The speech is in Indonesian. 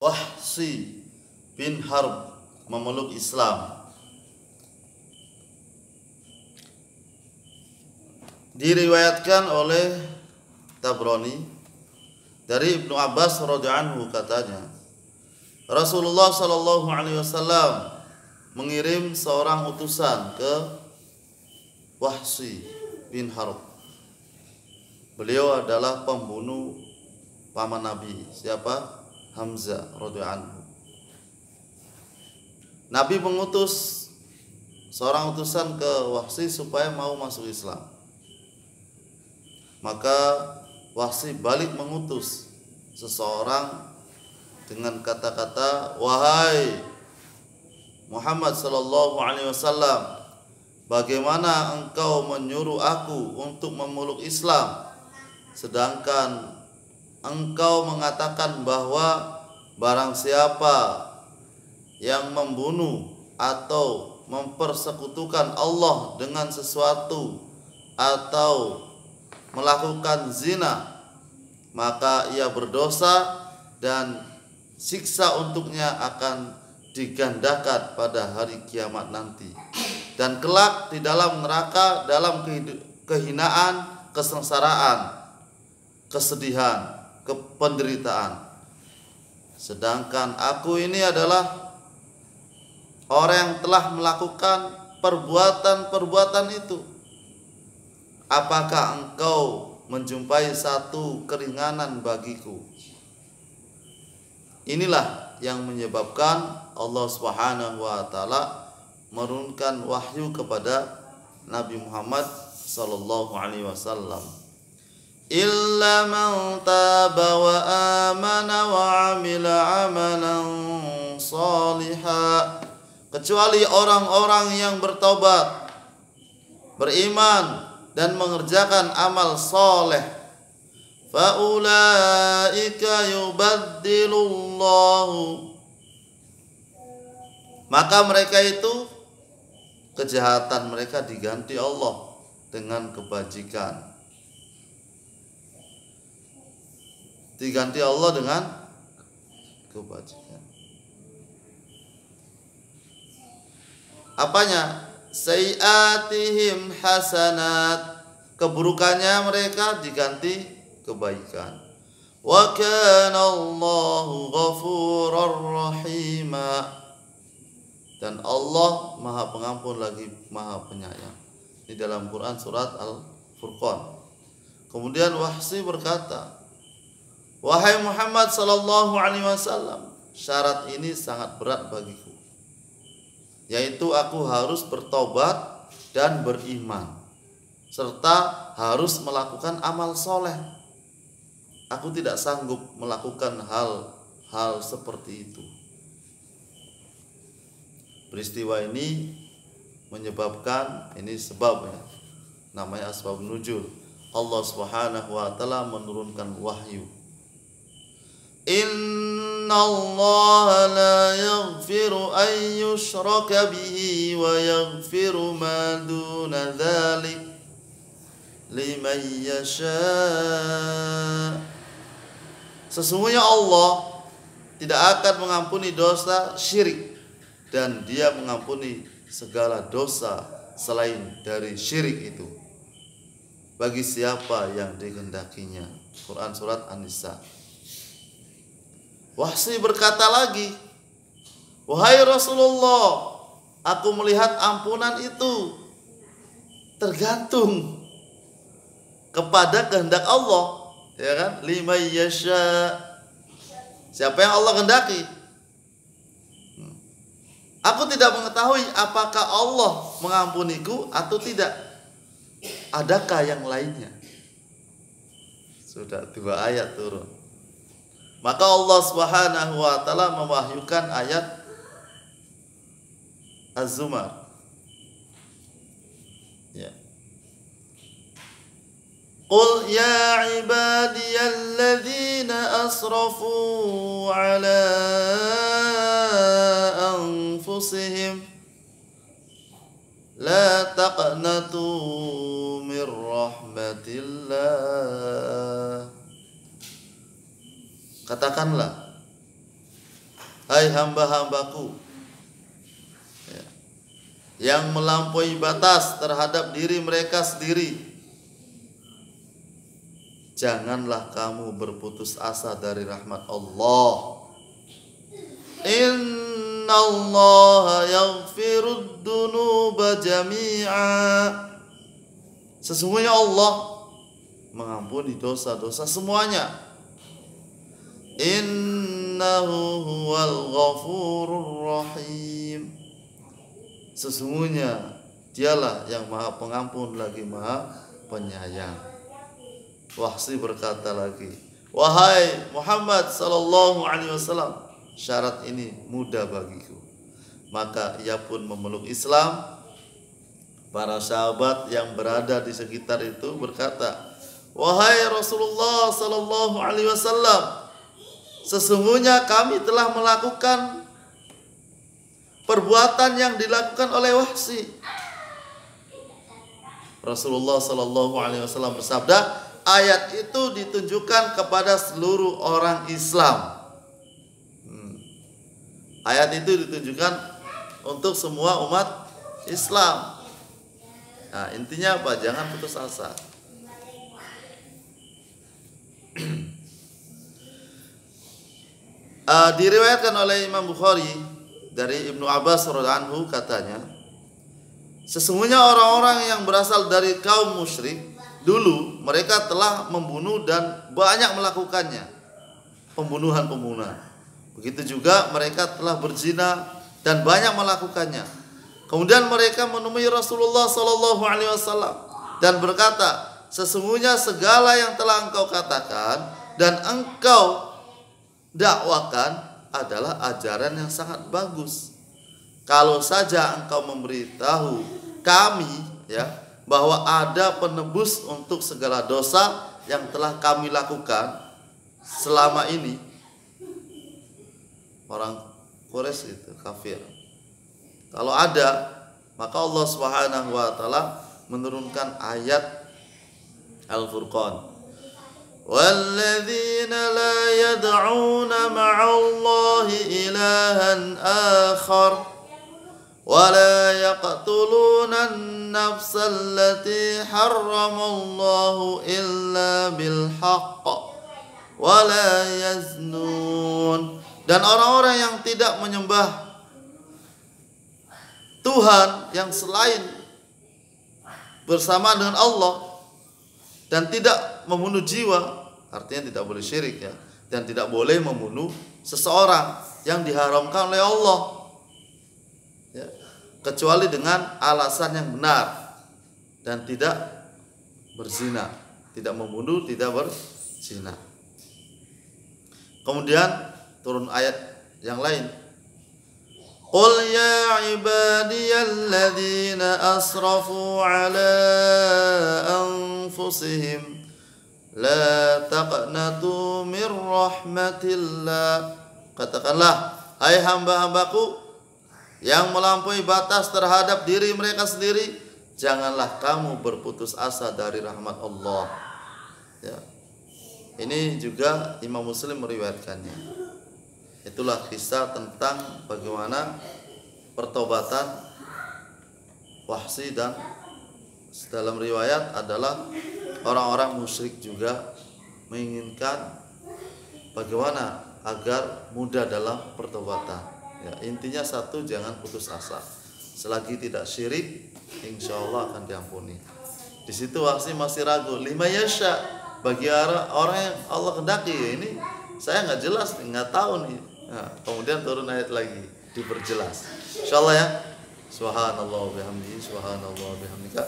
Wahsy bin Harb memeluk Islam. Diriwayatkan oleh Tabrani dari Ibnu Abbas radhiyallahu anhu katanya, Rasulullah sallallahu alaihi wasallam mengirim seorang utusan ke Wahsy bin Harb. Beliau adalah pembunuh paman Nabi, siapa? Hamzah radhiyallahu anhu. Nabi mengutus seorang utusan ke Wahsy supaya mau masuk Islam. Maka Wahsy balik mengutus seseorang dengan kata-kata, "Wahai Muhammad sallallahu alaihi wasallam, bagaimana engkau menyuruh aku untuk memeluk Islam, sedangkan engkau mengatakan bahwa barang siapa yang membunuh atau mempersekutukan Allah dengan sesuatu atau melakukan zina, maka ia berdosa dan siksa untuknya akan digandakan pada hari kiamat nanti, dan kelak di dalam neraka dalam kehinaan, kesengsaraan, kesedihan, penderitaan. Sedangkan aku ini adalah orang yang telah melakukan perbuatan-perbuatan itu. Apakah engkau menjumpai satu keringanan bagiku?" Inilah yang menyebabkan Allah Subhanahu wa taala menurunkan wahyu kepada Nabi Muhammad sallallahu alaihi wasallam. Illa man taba wa amana wa amila amalan salihah, kecuali orang-orang yang bertobat, beriman dan mengerjakan amal soleh. Faulaika yubaddilullahu, maka mereka itu kejahatan mereka diganti Allah dengan kebajikan. Diganti Allah dengan kebajikan. Apanya? Sayiatihim hasanat, keburukannya mereka diganti kebaikan. Wa kana Allahu ghafurur rahima, dan Allah Maha Pengampun lagi Maha Penyayang. Di dalam Quran surat Al-Furqan. Kemudian Wahsy berkata, "Wahai Muhammad sallallahu alaihi wasallam, syarat ini sangat berat bagiku, yaitu aku harus bertobat dan beriman, serta harus melakukan amal soleh. Aku tidak sanggup melakukan hal-hal seperti itu." Peristiwa ini menyebabkan, ini sebabnya, namanya asbab nuzul. Allah Subhanahu wa taala menurunkan wahyu. Inna Allah la yaghfiru an yushraka bihi wa yaghfiru ma duna dzalik liman yasha. Sesungguhnya Allah tidak akan mengampuni dosa syirik, dan Dia mengampuni segala dosa selain dari syirik itu bagi siapa yang dikehendakinya. Quran surat An-Nisa. Wahsy berkata lagi, "Wahai Rasulullah, aku melihat ampunan itu tergantung kepada kehendak Allah, ya kan? Liman yasha, siapa yang Allah kehendaki. Aku tidak mengetahui apakah Allah mengampuniku atau tidak. Adakah yang lainnya?" Sudah 2 ayat turun. Maka Allah Subhanahu wa taala mewahyukan ayat Az-Zumar. Ya. Qul ya ibadiyalladzina asrafu ala anfusihim la taqnatu mir rahmatillah. Katakanlah, hai hamba-hambaku ya, yang melampaui batas terhadap diri mereka sendiri, janganlah kamu berputus asa dari rahmat Allah. Innallaha yaghfirud dunuba jami'a. Sesungguhnya Allah mengampuni dosa-dosa semuanya. Innahu huwal ghafurur rahim. Sesungguhnya Dialah yang Maha Pengampun lagi Maha Penyayang. Wahsy berkata lagi, wahai Muhammad sallallahu alaihi wasallam, syarat ini mudah bagiku. Maka ia pun memeluk Islam. Para sahabat yang berada di sekitar itu berkata, wahai Rasulullah sallallahu alaihi wasallam, sesungguhnya kami telah melakukan perbuatan yang dilakukan oleh Wahsy. Rasulullah sallallahu alaihi wasallam bersabda, ayat itu ditujukan kepada seluruh orang Islam. Ayat itu ditujukan untuk semua umat Islam. Nah, intinya apa? Jangan putus asa. Diriwayatkan oleh Imam Bukhari dari Ibnu Abbas radhiyallahu anhu, katanya, sesungguhnya orang-orang yang berasal dari kaum musyrik dulu, mereka telah membunuh dan banyak melakukannya, pembunuhan-pembunuhan. Begitu juga mereka telah berzina dan banyak melakukannya. Kemudian mereka menemui Rasulullah sallallahu alaihi wasallam dan berkata, sesungguhnya segala yang telah engkau katakan dan engkau dakwakan adalah ajaran yang sangat bagus. Kalau saja engkau memberitahu kami ya bahwa ada penebus untuk segala dosa yang telah kami lakukan selama ini. Orang Quraisy itu kafir. Kalau ada, maka Allah Subhanahu wa taala menurunkan ayat Al-Furqan. وَالَّذِينَ لَا يَدْعُونَ مَعَ اللَّهِ إِلَٰهًا آخَرَ وَلَا يَقْتُلُونَ النَّفْسَ الَّتِي حَرَّمَ اللَّهُ إِلَّا بِالْحَقِّ وَلَا يَزْنُونَ. Dan orang-orang yang tidak menyembah Tuhan yang selain bersama dengan Allah dan tidak membunuh jiwa, artinya tidak boleh syirik ya, dan tidak boleh membunuh seseorang yang diharamkan oleh Allah ya, kecuali dengan alasan yang benar dan tidak berzina, tidak membunuh, tidak berzina. Kemudian turun ayat yang lain, qul ya ibadiyalladzina asrafu ala anfusihim la taqnatu mir rahmatillah. Katakanlah, hai hamba-hambaku yang melampaui batas terhadap diri mereka sendiri, janganlah kamu berputus asa dari rahmat Allah ya. Ini juga Imam Muslim meriwayatkannya. Itulah kisah tentang bagaimana pertobatan Wahsy, dan dalam riwayat adalah orang-orang musyrik juga menginginkan bagaimana agar mudah dalam pertobatan ya. Intinya satu, jangan putus asa. Selagi tidak syirik, insya Allah akan diampuni. Di situ Wahsy masih ragu, lima yasha, bagi orang yang Allah kehendaki. Ini saya nggak jelas, nggak tahu nih. Nah, kemudian turun ayat lagi diperjelas. Insyaallah ya. Subhanallah wa bihamdihi, subhanallah wa bihamdika.